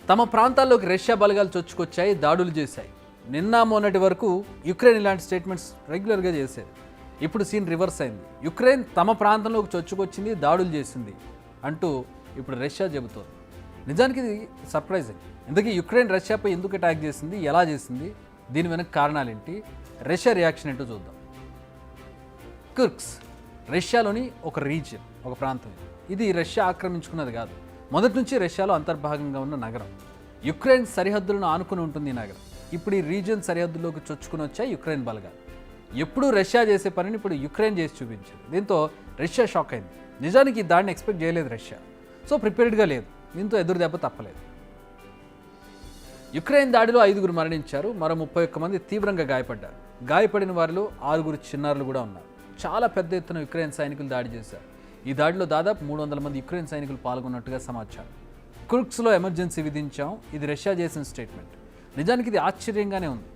తమ ప్రాంతాల్లోకి రష్యా బలగాలు చొచ్చుకొచ్చాయి, దాడులు చేశాయి. నిన్న మొన్నటి వరకు యుక్రెయిన్ ఇలాంటి స్టేట్మెంట్స్ రెగ్యులర్గా చేసేది. ఇప్పుడు సీన్ రివర్స్ అయింది. యుక్రెయిన్ తమ ప్రాంతంలోకి చొచ్చుకొచ్చింది, దాడులు చేసింది అంటూ ఇప్పుడు రష్యా చెబుతోంది. నిజానికి ఇది సర్ప్రైజింగ్. ఇందుకే యుక్రెయిన్ రష్యాపై ఎందుకు అటాక్ చేసింది, ఎలా చేసింది, దీని వెనక కారణాలేంటి, రష్యా రియాక్షన్ ఏంటో చూద్దాం. కుర్స్క్ రష్యాలోని ఒక రీజియన్, ఒక ప్రాంతం. ఇది రష్యా ఆక్రమించుకున్నది కాదు. మొదటి నుంచి రష్యాలో అంతర్భాగంగా ఉన్న నగరం. యుక్రెయిన్ సరిహద్దులను ఆనుకుని ఉంటుంది ఈ నగరం. ఇప్పుడు ఈ రీజియన్ సరిహద్దుల్లోకి చొచ్చుకుని వచ్చాయి యుక్రెయిన్ బలగాలు. ఎప్పుడు రష్యా చేసే పనిని ఇప్పుడు యుక్రెయిన్ చేసి చూపించింది. దీంతో రష్యా షాక్ అయింది. నిజానికి దాడిని ఎక్స్పెక్ట్ చేయలేదు రష్యా. సో ప్రిపేర్డ్గా లేదు. దీంతో ఎదురు దెబ్బ తప్పలేదు. యుక్రెయిన్ దాడిలో 5గురు మరణించారు, మరో 31 మంది తీవ్రంగా గాయపడ్డారు. గాయపడిన వారిలో 6 చిన్నారులు కూడా ఉన్నారు. చాలా పెద్ద ఎత్తున యుక్రెయిన్ సైనికులు దాడి చేశారు. ఈ దాడిలో దాదాపు 300 మంది యుక్రెయిన్ సైనికులు పాల్గొన్నట్టుగా సమాచారం. కుర్స్క్లో ఎమర్జెన్సీ విధించాం, ఇది రష్యా చేసిన స్టేట్మెంట్. నిజానికి ఇది ఆశ్చర్యంగానే ఉంది.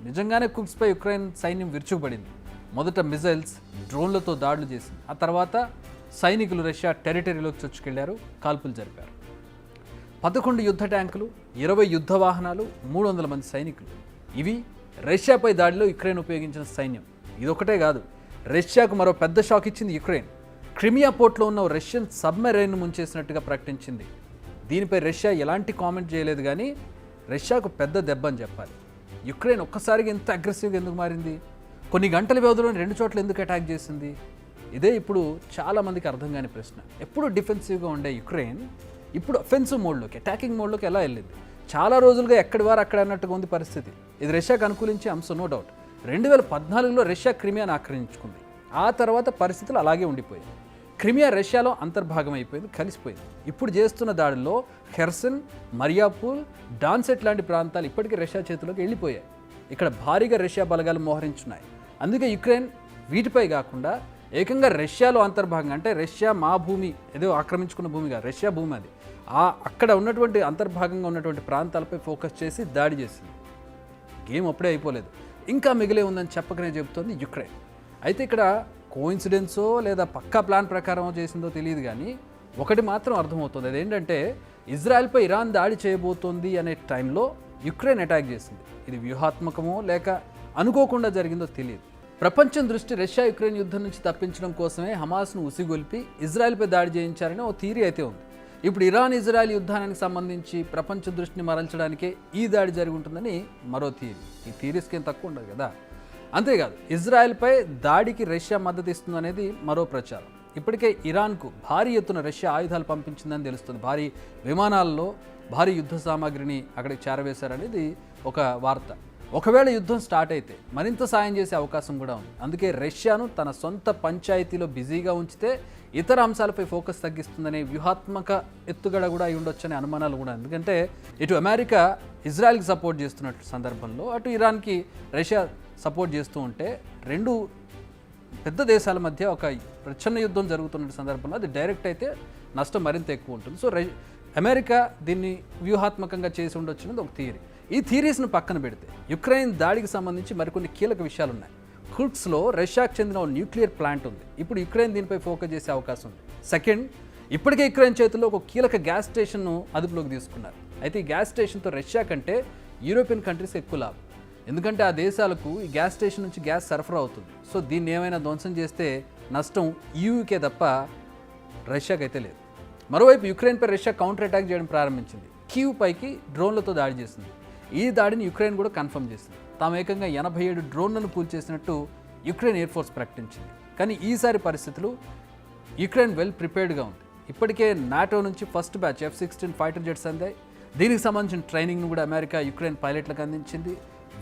నిజంగానే కుర్స్క్పై యుక్రెయిన్ సైన్యం విరుచుకుపడింది. మొదట మిజైల్స్, డ్రోన్లతో దాడులు చేసింది. ఆ తర్వాత సైనికులు రష్యా టెరిటరీలోకి చొచ్చుకెళ్లారు, కాల్పులు జరిపారు. 11 యుద్ధ ట్యాంకులు, 20 యుద్ధ వాహనాలు, 300 మంది సైనికులు. ఇవి రష్యాపై దాడిలో యుక్రెయిన్ ఉపయోగించిన సైన్యం. ఇదొకటే కాదు, రష్యాకు మరో పెద్ద షాక్ ఇచ్చింది యుక్రెయిన్. క్రిమియా పోర్ట్లో ఉన్న రష్యన్ సబ్మెరైన్ను ముంచేసినట్టుగా ప్రకటించింది. దీనిపై రష్యా ఎలాంటి కామెంట్ చేయలేదు, కానీ రష్యాకు పెద్ద దెబ్బ అని చెప్పాలి. యుక్రెయిన్ ఒక్కసారిగా ఎంత అగ్రెసివ్గా ఎందుకు మారింది, కొన్ని గంటల వ్యవధిలో 2 చోట్ల ఎందుకు అటాక్ చేసింది, ఇదే ఇప్పుడు చాలామందికి అర్థం కాని ప్రశ్న. ఎప్పుడు డిఫెన్సివ్గా ఉండే యుక్రెయిన్ ఇప్పుడు అఫెన్సివ్ మోడ్లోకి, అటాకింగ్ మోడ్లోకి ఎలా వెళ్ళింది? చాలా రోజులుగా ఎక్కడి వారు అక్కడ అన్నట్టుగా ఉంది పరిస్థితి. ఇది రష్యాకు అనుకూలించే అంశం, నో డౌట్. 2014లో రష్యా క్రిమియాను ఆక్రమించుకుంది. ఆ తర్వాత పరిస్థితులు అలాగే ఉండిపోయాయి. క్రిమియా రష్యాలో అంతర్భాగం అయిపోయింది, కలిసిపోయింది. ఇప్పుడు చేస్తున్న దాడుల్లో హెర్సన్, మరియాపూల్, డాన్సెట్ లాంటి ప్రాంతాలు ఇప్పటికీ రష్యా చేతిలోకి వెళ్ళిపోయాయి. ఇక్కడ భారీగా రష్యా బలగాలు మోహరించున్నాయి. అందుకే యుక్రెయిన్ వీటిపై కాకుండా ఏకంగా రష్యాలో అంతర్భాగంగా, అంటే రష్యా మా భూమి, ఏదో ఆక్రమించుకున్న భూమి కాదు, రష్యా భూమి అది, అక్కడ ఉన్నటువంటి అంతర్భాగంగా ఉన్నటువంటి ప్రాంతాలపై ఫోకస్ చేసి దాడి చేసింది. గేమ్ అప్పుడే అయిపోలేదు, ఇంకా మిగిలే ఉందని చెప్పకనే చెబుతోంది యుక్రెయిన్. అయితే ఇక్కడ కోఇన్సిడెన్సో లేదా పక్కా ప్లాన్ ప్రకారం చేసిందో తెలియదు, కానీ ఒకటి మాత్రం అర్థమవుతుంది. అదేంటంటే ఇజ్రాయెల్పై ఇరాన్ దాడి చేయబోతోంది అనే టైంలో యుక్రెయిన్ అటాక్ చేసింది. ఇది వ్యూహాత్మకమో లేక అనుకోకుండా జరిగిందో తెలియదు. ప్రపంచం దృష్టి రష్యా యుక్రెయిన్ యుద్ధం నుంచి తప్పించడం కోసమే హమాస్ను ఉసిగొల్పి ఇజ్రాయెల్పై దాడి చేయించారని ఓ థియరీ అయితే ఉంది. ఇప్పుడు ఇరాన్ ఇజ్రాయెల్ యుద్ధానికి సంబంధించి ప్రపంచ దృష్టిని మరల్చడానికే ఈ దాడి జరిగి ఉంటుందని మరో థియరీ. ఈ థియరీస్కి ఏం తక్కువ ఉండదు కదా. అంతేకాదు, ఇజ్రాయెల్పై దాడికి రష్యా మద్దతు ఇస్తుందనేది మరో ప్రచారం. ఇప్పటికే ఇరాన్కు భారీ ఎత్తున రష్యా ఆయుధాలు పంపించిందని తెలుస్తుంది. భారీ విమానాల్లో భారీ యుద్ధ సామాగ్రిని అక్కడికి చేరవేశారనేది ఒక వార్త. ఒకవేళ యుద్ధం స్టార్ట్ అయితే మరింత సాయం చేసే అవకాశం కూడా ఉంది. అందుకే రష్యాను తన సొంత పంచాయతీలో బిజీగా ఉంచితే ఇతర అంశాలపై ఫోకస్ తగ్గిస్తుందనే వ్యూహాత్మక ఎత్తుగడ కూడా అయి ఉండొచ్చనే అనుమానాలు కూడా. ఎందుకంటే ఇటు అమెరికా ఇజ్రాయెల్కి సపోర్ట్ చేస్తున్నట్టు సందర్భంలో అటు ఇరాన్కి రష్యా సపోర్ట్ చేస్తూ ఉంటే 2 పెద్ద దేశాల మధ్య ఒక ప్రచ్ఛన్న యుద్ధం జరుగుతున్న సందర్భంలో అది డైరెక్ట్ అయితే నష్టం మరింత ఎక్కువ ఉంటుంది. సో అమెరికా దీన్ని వ్యూహాత్మకంగా చేసి ఉండొచ్చు అనేది ఒక థియరీ. ఈ థియరీస్ను పక్కన పెడితే యుక్రెయిన్ దాడికి సంబంధించి మరికొన్ని కీలక విషయాలు ఉన్నాయి. కుర్స్క్లో రష్యాకు చెందిన ఒక న్యూక్లియర్ ప్లాంట్ ఉంది. ఇప్పుడు యుక్రెయిన్ దీనిపై ఫోకస్ చేసే అవకాశం ఉంది. సెకండ్, ఇప్పటికే యుక్రెయిన్ చేతుల్లో ఒక కీలక గ్యాస్ స్టేషన్ను అదుపులోకి తీసుకున్నారు. అయితే ఈ గ్యాస్ స్టేషన్తో రష్యా కంటే యూరోపియన్ కంట్రీస్ ఎక్కువ లాభం. ఎందుకంటే ఆ దేశాలకు ఈ గ్యాస్ స్టేషన్ నుంచి గ్యాస్ సరఫరా అవుతుంది. సో దీన్ని ఏమైనా ధ్వంసం చేస్తే నష్టం ఈయూకే తప్ప రష్యాకి అయితే లేదు. మరోవైపు యుక్రెయిన్పై రష్యా కౌంటర్ అటాక్ చేయడం ప్రారంభించింది. కీవ్ పైకి డ్రోన్లతో దాడి చేసింది. ఈ దాడిని యుక్రెయిన్ కూడా కన్ఫర్మ్ చేసింది. తాము ఏకంగా 87 డ్రోన్లను కూల్చేసినట్టు యుక్రెయిన్ ఎయిర్ ఫోర్స్ ప్రకటించింది. కానీ ఈసారి పరిస్థితులు యుక్రెయిన్ వెల్ ప్రిపేర్డ్గా ఉంది. ఇప్పటికే నాటో నుంచి first batch F-16 fighter jets అందాయి. దీనికి సంబంధించిన ట్రైనింగ్ను కూడా అమెరికా యుక్రెయిన్ పైలట్లకు అందించింది.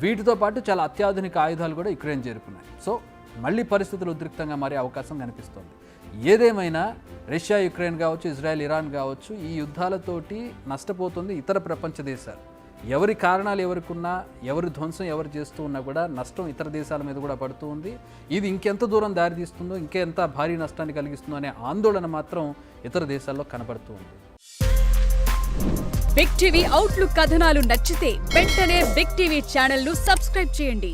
వీటితో పాటు చాలా అత్యాధునిక ఆయుధాలు కూడా యుక్రెయిన్ చేరుకున్నాయి. సో మళ్ళీ పరిస్థితులు ఉద్రిక్తంగా మారే అవకాశం కనిపిస్తోంది. ఏదేమైనా రష్యా యుక్రెయిన్ కావచ్చు, ఇజ్రాయెల్ ఇరాన్ కావచ్చు, ఈ యుద్ధాలతోటి నష్టపోతుంది ఇతర ప్రపంచ దేశాలు. ఎవరి కారణాలు ఎవరికున్నా, ఎవరి ధ్వంసం ఎవరు చేస్తూ ఉన్నా కూడా నష్టం ఇతర దేశాల మీద కూడా పడుతూ ఉంది. ఇది ఇంకెంత దూరం దారితీస్తుందో, ఇంకెంత భారీ నష్టాన్ని కలిగిస్తుందో అనే ఆందోళన మాత్రం ఇతర దేశాల్లో కనపడుతూ ఉంది. బిగ్ టీవీ అవుట్లుక్ కథనాలు నచ్చితే వెంటనే బిగ్ టీవీ ఛానల్ ను సబ్స్క్రైబ్ చేయండి.